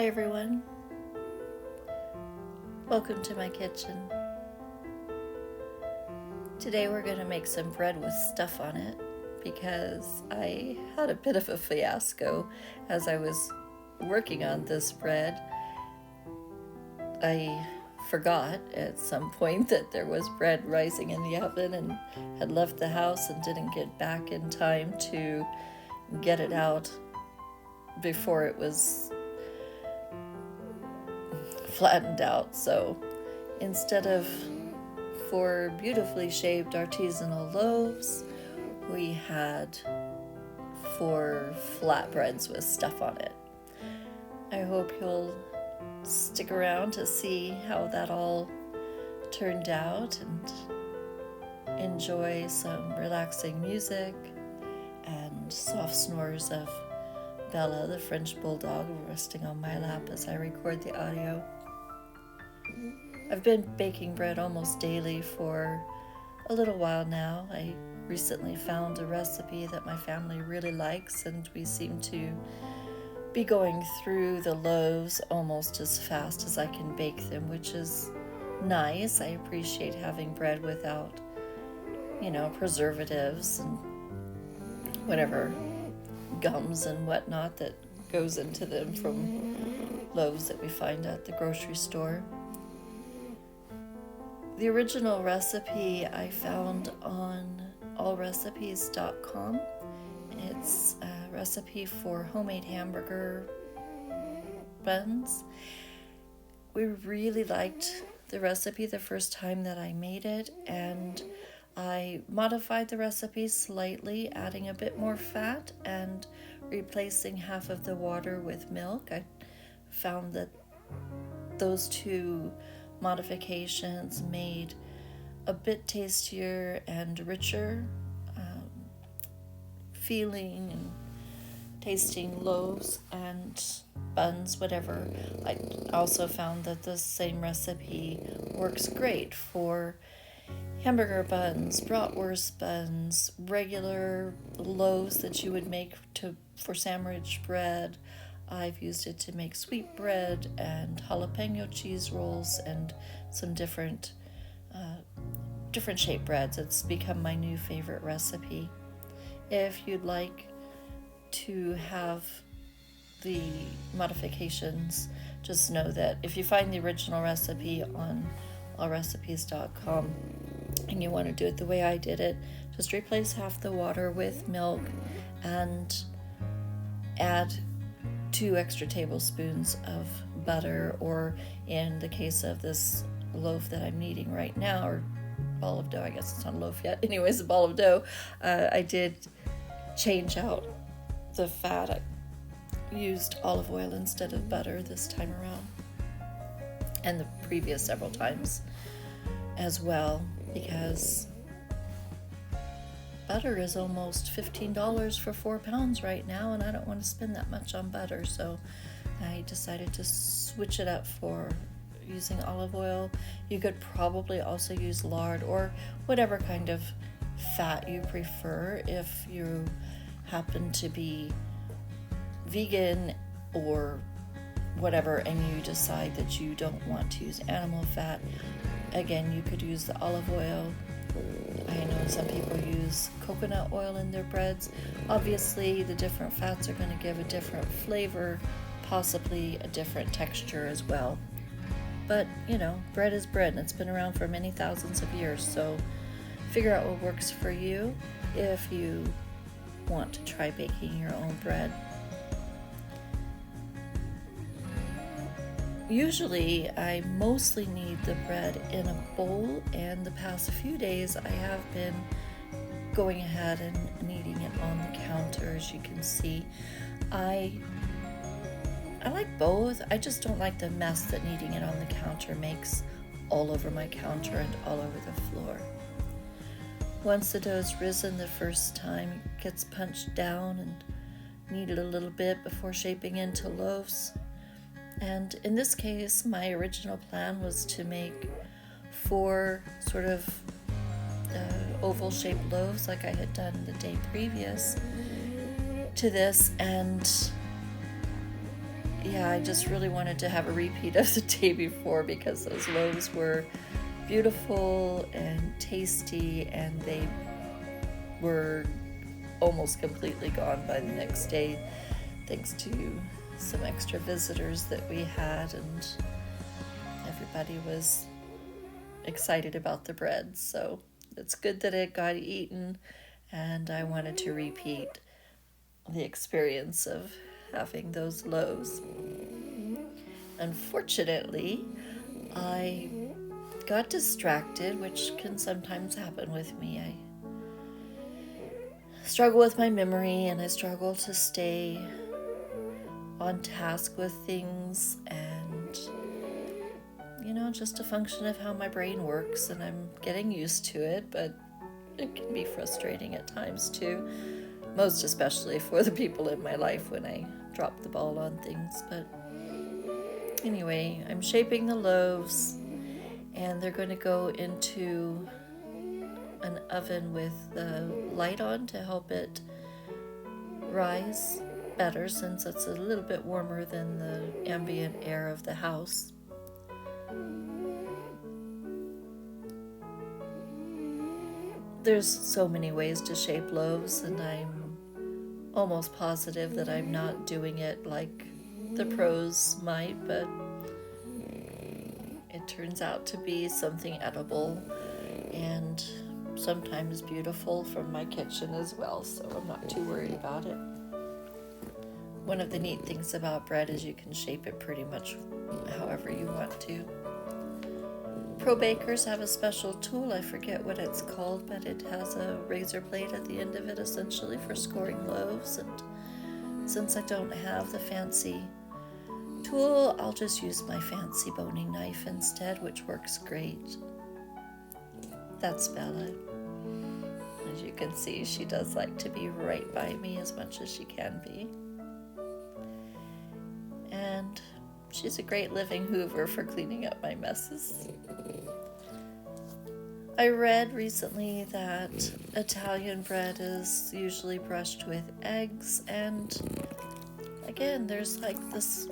Hi everyone, welcome to my kitchen. Today we're going to make some bread with stuff on it because I had a bit of a fiasco as I was working on this bread. I forgot at some point that there was bread rising in the oven and had left the house and didn't get back in time to get it out before it was flattened out. So instead of 4 beautifully shaped artisanal loaves, we had 4 flatbreads with stuff on it. I hope you'll stick around to see how that all turned out and enjoy some relaxing music and soft snores of Bella, the French bulldog, resting on my lap as I record the audio. I've been baking bread almost daily for a little while now. I recently found a recipe that my family really likes, and we seem to be going through the loaves almost as fast as I can bake them, which is nice. I appreciate having bread without, preservatives and whatever gums and whatnot that goes into them from loaves that we find at the grocery store. The original recipe I found on allrecipes.com. It's a recipe for homemade hamburger buns. We really liked the recipe the first time that I made it, and I modified the recipe slightly, adding a bit more fat and replacing half of the water with milk. I found that those 2 modifications made a bit tastier and richer feeling and tasting loaves and buns, whatever. I also found that the same recipe works great for hamburger buns, bratwurst buns, regular loaves that you would make for sandwich bread. I've used it to make sweetbread and jalapeno cheese rolls and some different shaped breads. It's become my new favorite recipe. If you'd like to have the modifications, just know that if you find the original recipe on allrecipes.com and you want to do it the way I did it, just replace half the water with milk and add 2 extra tablespoons of butter, or in the case of this loaf that I'm kneading right now, or ball of dough, I guess it's not a loaf yet, anyways, a ball of dough, I did change out the fat. I used olive oil instead of butter this time around, and the previous several times as well, because butter is almost $15 for 4 pounds right now, and I don't want to spend that much on butter, so I decided to switch it up for using olive oil. You could probably also use lard or whatever kind of fat you prefer if you happen to be vegan or whatever and you decide that you don't want to use animal fat. Again, you could use the olive oil. I know some people use coconut oil in their breads. Obviously, the different fats are going to give a different flavor, possibly a different texture as well. But, bread is bread, and it's been around for many thousands of years, so figure out what works for you if you want to try baking your own bread. Usually, I mostly knead the bread in a bowl, and the past few days I have been going ahead and kneading it on the counter, as you can see. I like both. I just don't like the mess that kneading it on the counter makes all over my counter and all over the floor. Once the dough is risen the first time, it gets punched down and kneaded a little bit before shaping into loaves. And in this case, my original plan was to make 4 sort of oval-shaped loaves like I had done the day previous to this, and yeah, I just really wanted to have a repeat of the day before because those loaves were beautiful and tasty, and they were almost completely gone by the next day, thanks to some extra visitors that we had, and everybody was excited about the bread. So it's good that it got eaten, and I wanted to repeat the experience of having those loaves. Unfortunately, I got distracted, which can sometimes happen with me. I struggle with my memory, and I struggle to stay on task with things, and just a function of how my brain works, and I'm getting used to it, but it can be frustrating at times too, most especially for the people in my life when I drop the ball on things. But anyway, I'm shaping the loaves, and they're going to go into an oven with the light on to help it rise better, since it's a little bit warmer than the ambient air of the house. There's so many ways to shape loaves, and I'm almost positive that I'm not doing it like the pros might, but it turns out to be something edible and sometimes beautiful from my kitchen as well, so I'm not too worried about it. One of the neat things about bread is you can shape it pretty much however you want to. Pro bakers have a special tool, I forget what it's called, but it has a razor blade at the end of it essentially for scoring loaves, and since I don't have the fancy tool, I'll just use my fancy boning knife instead, which works great. That's Bella. As you can see, she does like to be right by me as much as she can be. And she's a great living Hoover for cleaning up my messes. I read recently that Italian bread is usually brushed with eggs, and again, there's like this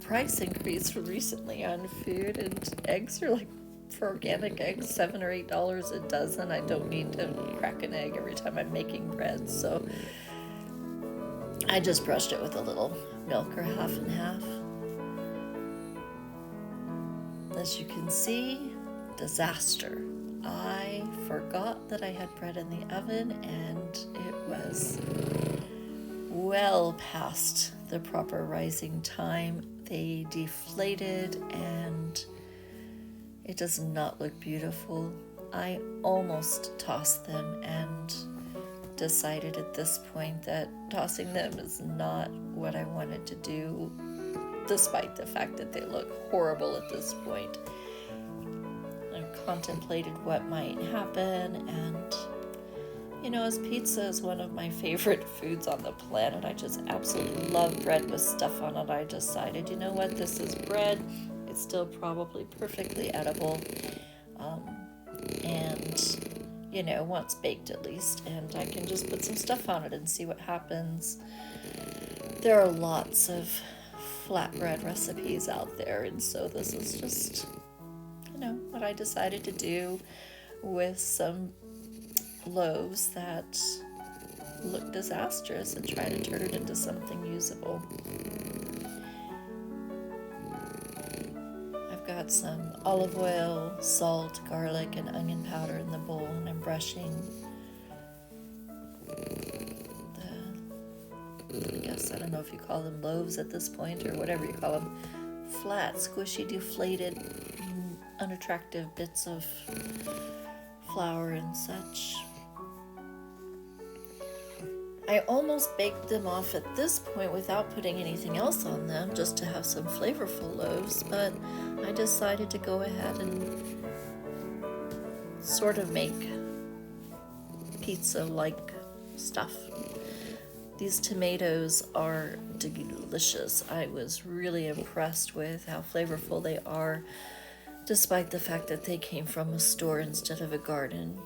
price increase recently on food, and eggs are like, for organic eggs, $7 or $8 a dozen. I don't need to crack an egg every time I'm making bread, so I just brushed it with a little milk, or half and half. As you can see, disaster. I forgot that I had bread in the oven, and it was well past the proper rising time. They deflated, and it does not look beautiful. I almost tossed them and decided at this point that tossing them is not what I wanted to do, despite the fact that they look horrible at this point. I contemplated what might happen, and as pizza is one of my favorite foods on the planet, I just absolutely love bread with stuff on it. I decided, you know what, this is bread. It's still probably perfectly edible, and once baked at least, and I can just put some stuff on it and see what happens. There are lots of flatbread recipes out there, and so this is just what I decided to do with some loaves that look disastrous, and try to turn it into something usable. I've got some olive oil, salt, garlic, and onion powder in the bowl, and I'm brushing I don't know if you call them loaves at this point, or whatever you call them, flat, squishy, deflated, unattractive bits of flour and such. I almost baked them off at this point without putting anything else on them, just to have some flavorful loaves, but I decided to go ahead and sort of make pizza-like stuff. These tomatoes are delicious. I was really impressed with how flavorful they are, despite the fact that they came from a store instead of a garden.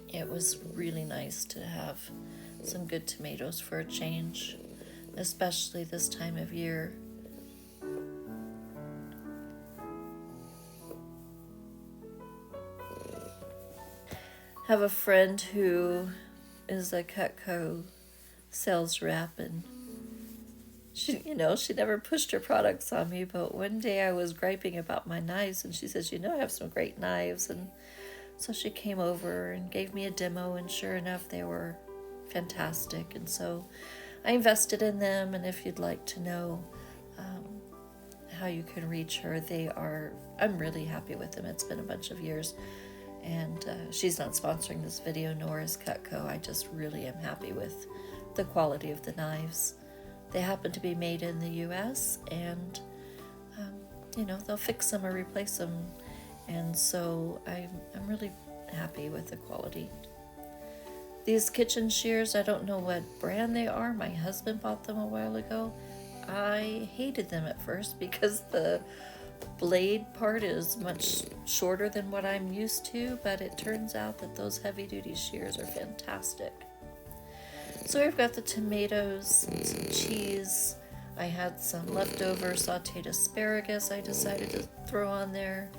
It was really nice to have some good tomatoes for a change. especially this time of year. Have a friend who is a Cutco sales rep, and she never pushed her products on me, but one day I was griping about my knives, and she says, I have some great knives, and so she came over and gave me a demo, and sure enough, they were fantastic, and so I invested in them, and if you'd like to know how you can reach her, I'm really happy with them. It's been a bunch of years, and she's not sponsoring this video, nor is Cutco. I just really am happy with the quality of the knives. They happen to be made in the US, and they'll fix them or replace them, and so I'm really happy with the quality. These kitchen shears, I don't know what brand they are. My husband bought them a while ago. I hated them at first because the blade part is much shorter than what I'm used to, but it turns out that those heavy-duty shears are fantastic. So we've got the tomatoes and some cheese. I had some leftover sauteed asparagus I decided to throw on there,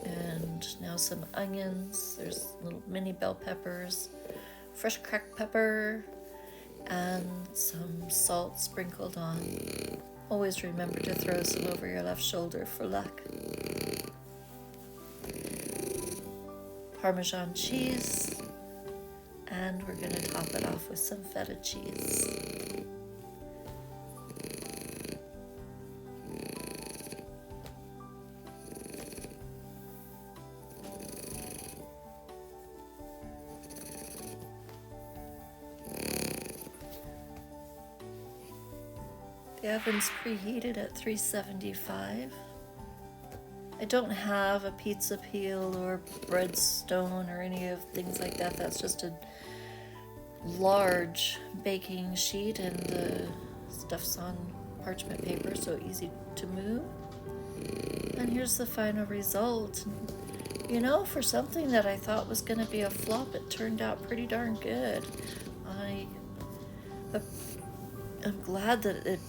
and now some onions. There's little mini bell peppers, fresh cracked pepper, and some salt sprinkled on. Always remember to throw some over your left shoulder for luck. Parmesan cheese, and we're going to top it off with some feta cheese. The oven's preheated at 375. I don't have a pizza peel or bread stone or any of things like that. That's just a large baking sheet, and the stuff's on parchment paper, so easy to move. And here's the final result. For something that I thought was going to be a flop, it turned out pretty darn good. I'm glad that it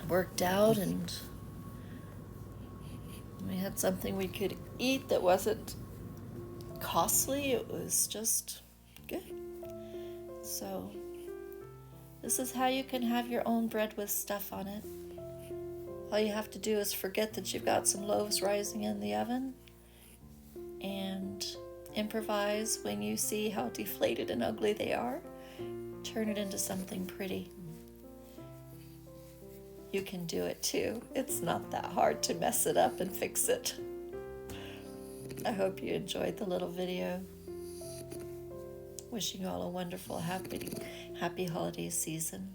worked out, and we had something we could eat that wasn't costly. It was just good. So this is how you can have your own bread with stuff on it. All you have to do is forget that you've got some loaves rising in the oven, and improvise when you see how deflated and ugly they are. Turn it into something pretty. You can do it too. It's not that hard to mess it up and fix it. I hope you enjoyed the little video. Wishing you all a wonderful, happy holiday season.